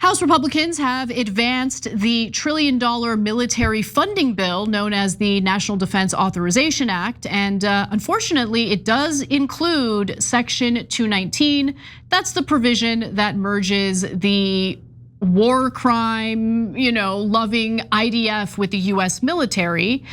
House Republicans have advanced the $1 trillion military funding bill known as the National Defense Authorization Act. And unfortunately, it does include Section 219. That's the provision that merges the war crime, loving IDF with the US military.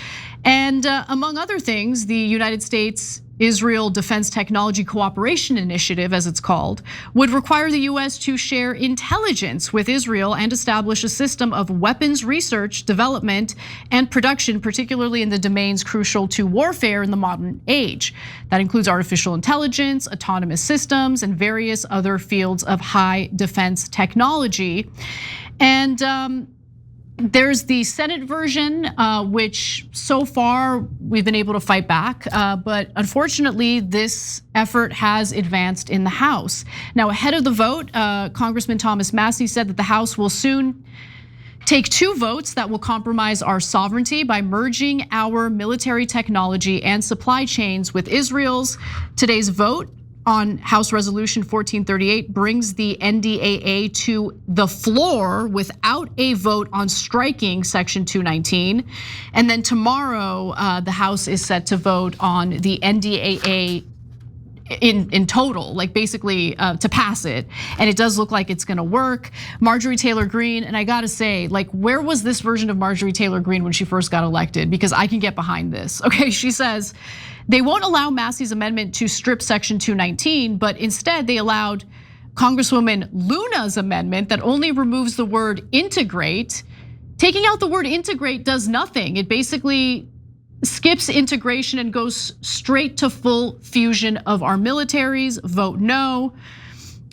And among other things, the United States Israel Defense Technology Cooperation Initiative, as it's called, would require the US to share intelligence with Israel and establish a system of weapons research, development, and production, particularly in the domains crucial to warfare in the modern age. That includes artificial intelligence, autonomous systems, and various other fields of high defense technology. And there's the Senate version, which so far we've been able to fight back, but unfortunately this effort has advanced in the House. Now, ahead of the vote, Congressman Thomas Massie said that the House will soon take 2 votes that will compromise our sovereignty by merging our military technology and supply chains with Israel's. Today's vote on House Resolution 1438 brings the NDAA to the floor without a vote on striking Section 219. And then tomorrow, the House is set to vote on the NDAA in total, like basically to pass it. And it does look like it's gonna work. Marjorie Taylor Greene, and I gotta say, like, where was this version of Marjorie Taylor Greene when she first got elected? Because I can get behind this. Okay, she says, they won't allow Massie's amendment to strip Section 219, but instead they allowed Congresswoman Luna's amendment that only removes the word integrate. Taking out the word integrate does nothing. It basically skips integration and goes straight to full fusion of our militaries. Vote no.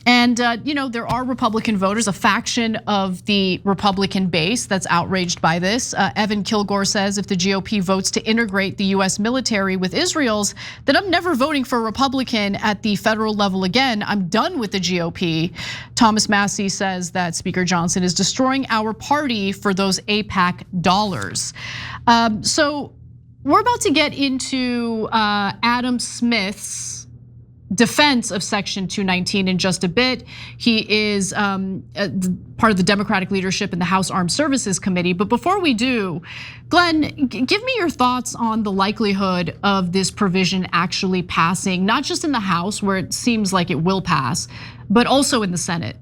And there are Republican voters, a faction of the Republican base that's outraged by this. Evan Kilgore says if the GOP votes to integrate the US military with Israel's, then I'm never voting for a Republican at the federal level again. I'm done with the GOP. Thomas Massie says that Speaker Johnson is destroying our party for those AIPAC dollars. So we're about to get into Adam Smith's defense of Section 219 in just a bit. He is part of the Democratic leadership in the House Armed Services Committee. But before we do, Glenn, give me your thoughts on the likelihood of this provision actually passing, not just in the House where it seems like it will pass, but also in the Senate.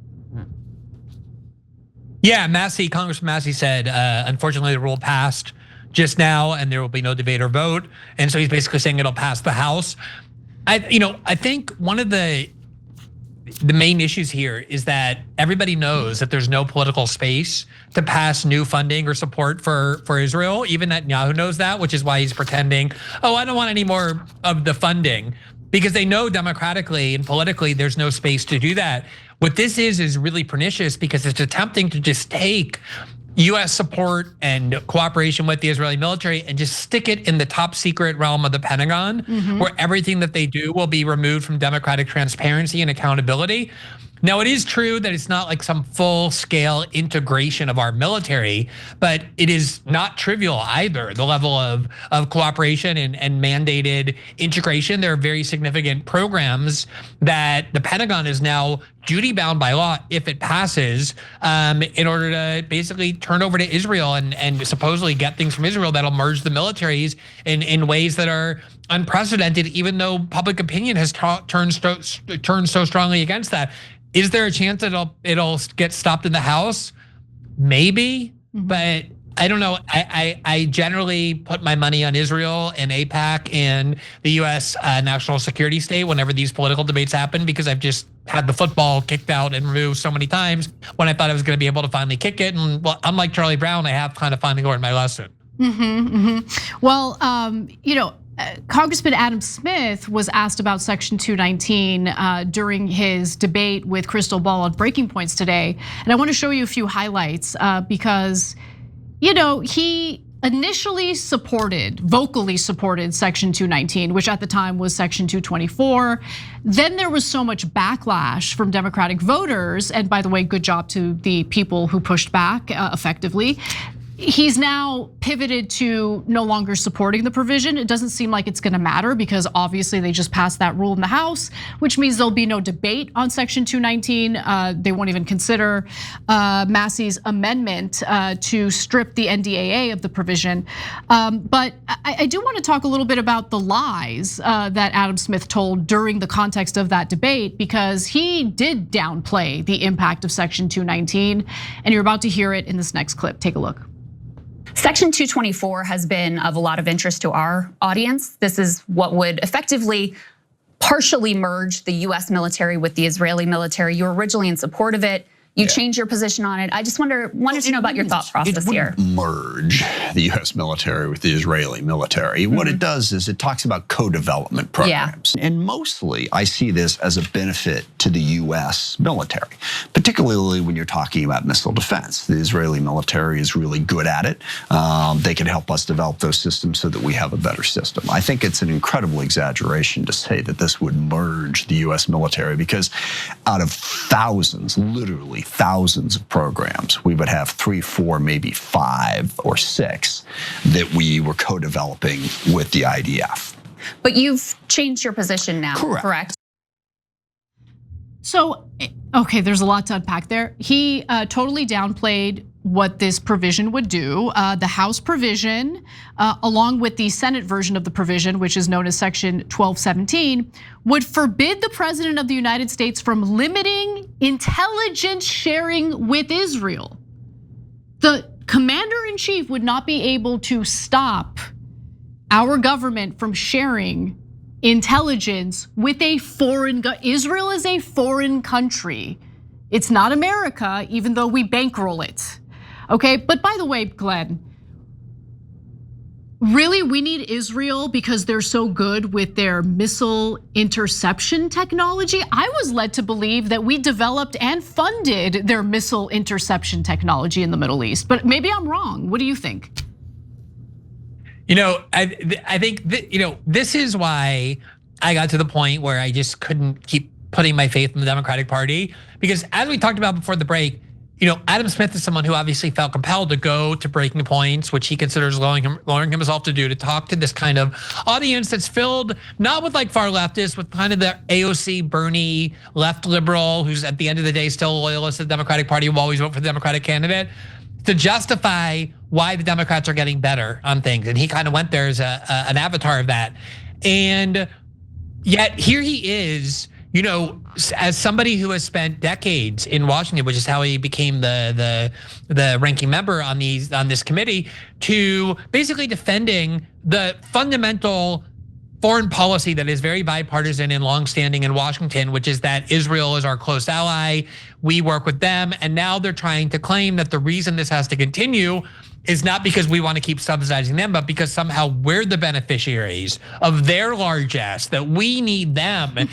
Yeah, Congressman Massie said, unfortunately the rule passed just now and there will be no debate or vote. And so he's basically saying it'll pass the House. I think one of the main issues here is that everybody knows that there's no political space to pass new funding or support for Israel. Even Netanyahu knows that, which is why he's pretending, oh, I don't want any more of the funding, because they know democratically and politically there's no space to do that. What this is really pernicious because it's attempting to just take US support and cooperation with the Israeli military and just stick it in the top secret realm of the Pentagon, where everything that they do will be removed from democratic transparency and accountability. Now, it is true that it's not like some full-scale integration of our military, but it is not trivial either, the level of cooperation and mandated integration. There are very significant programs that the Pentagon is now duty-bound by law, if it passes, in order to basically turn over to Israel and supposedly get things from Israel that'll merge the militaries in ways that are unprecedented, even though public opinion has turned so strongly against that. Is there a chance that it'll get stopped in the House? Maybe, but I don't know. I generally put my money on Israel and AIPAC and the US national security state whenever these political debates happen, because I've just had the football kicked out and removed so many times when I thought I was going to be able to finally kick it. And well, unlike Charlie Brown, I have kind of finally learned my lesson. Well, Congressman Adam Smith was asked about Section 219 during his debate with Krystal on Breaking Points today. And I want to show you a few highlights because, he initially vocally supported Section 219, which at the time was Section 224. Then there was so much backlash from Democratic voters. And by the way, good job to the people who pushed back effectively. He's now pivoted to no longer supporting the provision. It doesn't seem like it's gonna matter because obviously they just passed that rule in the House, which means there'll be no debate on Section 219. They won't even consider Massey's amendment to strip the NDAA of the provision. But I do want to talk a little bit about the lies that Adam Smith told during the context of that debate, because he did downplay the impact of Section 219, and you're about to hear it in this next clip. Take a look. Section 224 has been of a lot of interest to our audience. This is what would effectively partially merge the US military with the Israeli military. You were originally in support of it. You changed your position on it. I just wanted to know about your thought process here. Merge the US military with the Israeli military. What it does is it talks about co-development programs. And mostly I see this as a benefit to the US military, particularly when you're talking about missile defense. The Israeli military is really good at it. They can help us develop those systems so that we have a better system. I think it's an incredible exaggeration to say that this would merge the US military, because out of thousands, literally thousands of programs, we would have 3, 4, maybe 5 or 6 that we were co-developing with the IDF. But you've changed your position now, correct? So, okay, there's a lot to unpack there. He totally downplayed what this provision would do. The House provision, along with the Senate version of the provision, which is known as Section 1217, would forbid the President of the United States from limiting intelligence sharing with Israel. The commander-in-chief would not be able to stop our government from sharing intelligence with a foreign, Israel is a foreign country. It's not America, even though we bankroll it. Okay, but by the way, Glenn, really we need Israel because they're so good with their missile interception technology? I was led to believe that we developed and funded their missile interception technology in the Middle East, but maybe I'm wrong. What do you think? I think that, this is why I got to the point where I just couldn't keep putting my faith in the Democratic Party, because as we talked about before the break, Adam Smith is someone who obviously felt compelled to go to breaking points, which he considers lowering himself to do, to talk to this kind of audience that's filled not with like far leftists, with kind of the AOC Bernie left liberal, who's at the end of the day still a loyalist to the Democratic Party, will always vote for the Democratic candidate, to justify why the Democrats are getting better on things. And he kind of went there as an avatar of that. And yet here he is, as somebody who has spent decades in Washington, which is how he became the ranking member on this committee, to basically defending the fundamental foreign policy that is very bipartisan and longstanding in Washington, which is that Israel is our close ally. We work with them, and now they're trying to claim that the reason this has to continue is not because we want to keep subsidizing them, but because somehow we're the beneficiaries of their largesse, that we need them.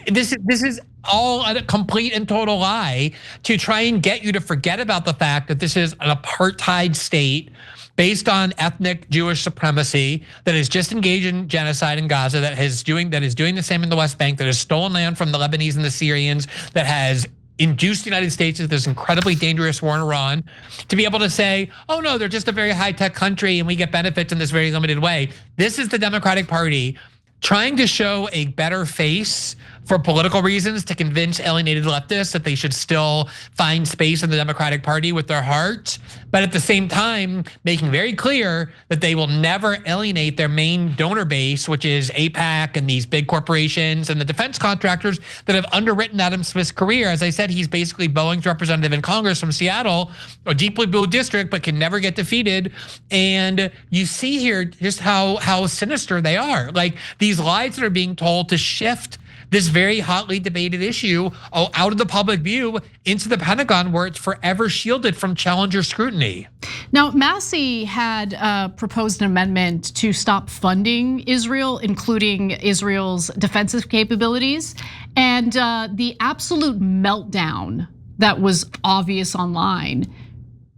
This is all a complete and total lie to try and get you to forget about the fact that this is an apartheid state based on ethnic Jewish supremacy that is just engaged in genocide in Gaza, that is doing the same in the West Bank, that has stolen land from the Lebanese and the Syrians, that has induced the United States into this incredibly dangerous war in Iran, to be able to say, oh no, they're just a very high-tech country and we get benefits in this very limited way. This is the Democratic Party trying to show a better face for political reasons, to convince alienated leftists that they should still find space in the Democratic Party with their hearts, but at the same time, making very clear that they will never alienate their main donor base, which is AIPAC and these big corporations and the defense contractors that have underwritten Adam Smith's career. As I said, he's basically Boeing's representative in Congress from Seattle, a deeply blue district, but can never get defeated. And you see here just how sinister they are. Like, these lies that are being told to shift this very hotly debated issue out of the public view into the Pentagon, where it's forever shielded from challenger scrutiny. Now, Massey had proposed an amendment to stop funding Israel, including Israel's defensive capabilities, and the absolute meltdown that was obvious online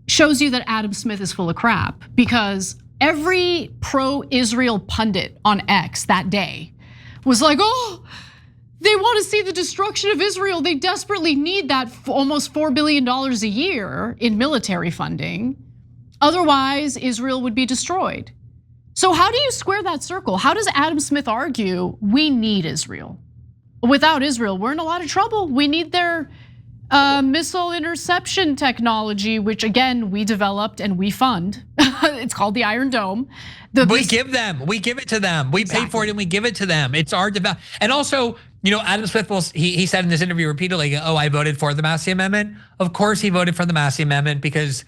shows you that Adam Smith is full of crap, because every pro-Israel pundit on X that day was like, oh, they want to see the destruction of Israel. They desperately need that almost $4 billion a year in military funding. Otherwise, Israel would be destroyed. So how do you square that circle? How does Adam Smith argue we need Israel? Without Israel, we're in a lot of trouble. We need their missile interception technology, which again, we developed and we fund. It's called the Iron Dome. We give it to them. We pay for it and we give it to them. It's our develop. And also, Adam Smith he said in this interview repeatedly, "Oh, I voted for the Massey Amendment." Of course, he voted for the Massey Amendment because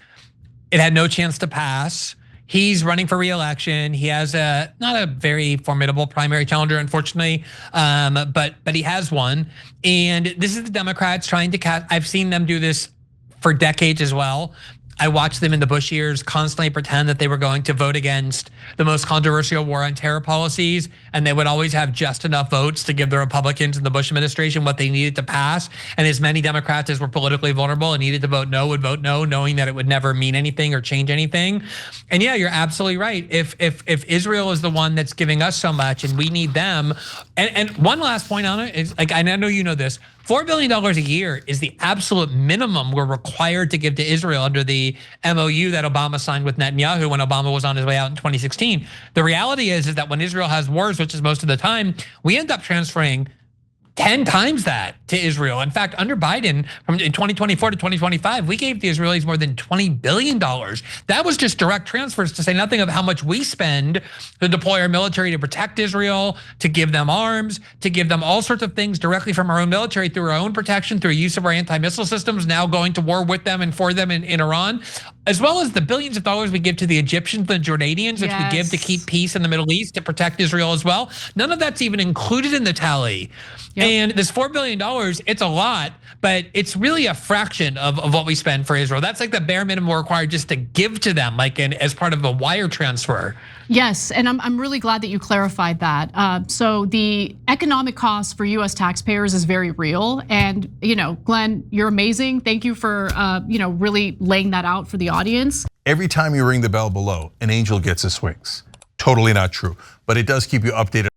it had no chance to pass. He's running for re-election. He has not a very formidable primary challenger, unfortunately, but he has one. And this is the Democrats trying to cast. I've seen them do this for decades as well. I watched them in the Bush years constantly pretend that they were going to vote against the most controversial war on terror policies, and they would always have just enough votes to give the Republicans in the Bush administration what they needed to pass. And as many Democrats as were politically vulnerable and needed to vote no would vote no, knowing that it would never mean anything or change anything. And yeah, you're absolutely right. If Israel is the one that's giving us so much and we need them, and one last point on it is, like, I know you know this, $4 billion a year is the absolute minimum we're required to give to Israel under the MOU that Obama signed with Netanyahu when Obama was on his way out in 2016. The reality is that when Israel has wars, which is most of the time, we end up transferring 10 times that to Israel. In fact, under Biden, from 2024 to 2025, we gave the Israelis more than $20 billion. That was just direct transfers, to say nothing of how much we spend to deploy our military to protect Israel, to give them arms, to give them all sorts of things directly from our own military through our own protection, through use of our anti-missile systems, now going to war with them and for them in Iran, as well as the billions of dollars we give to the Egyptians, the Jordanians, which we give to keep peace in the Middle East, to protect Israel as well. None of that's even included in the tally. Yep. And this $4 billion, it's a lot, but it's really a fraction of what we spend for Israel. That's like the bare minimum required just to give to them, like as part of a wire transfer. Yes, and I'm really glad that you clarified that. So the economic cost for US taxpayers is very real. And Glenn, you're amazing. Thank you for really laying that out for the audience. Every time you ring the bell below, an angel gets his wings. Totally not true, but it does keep you updated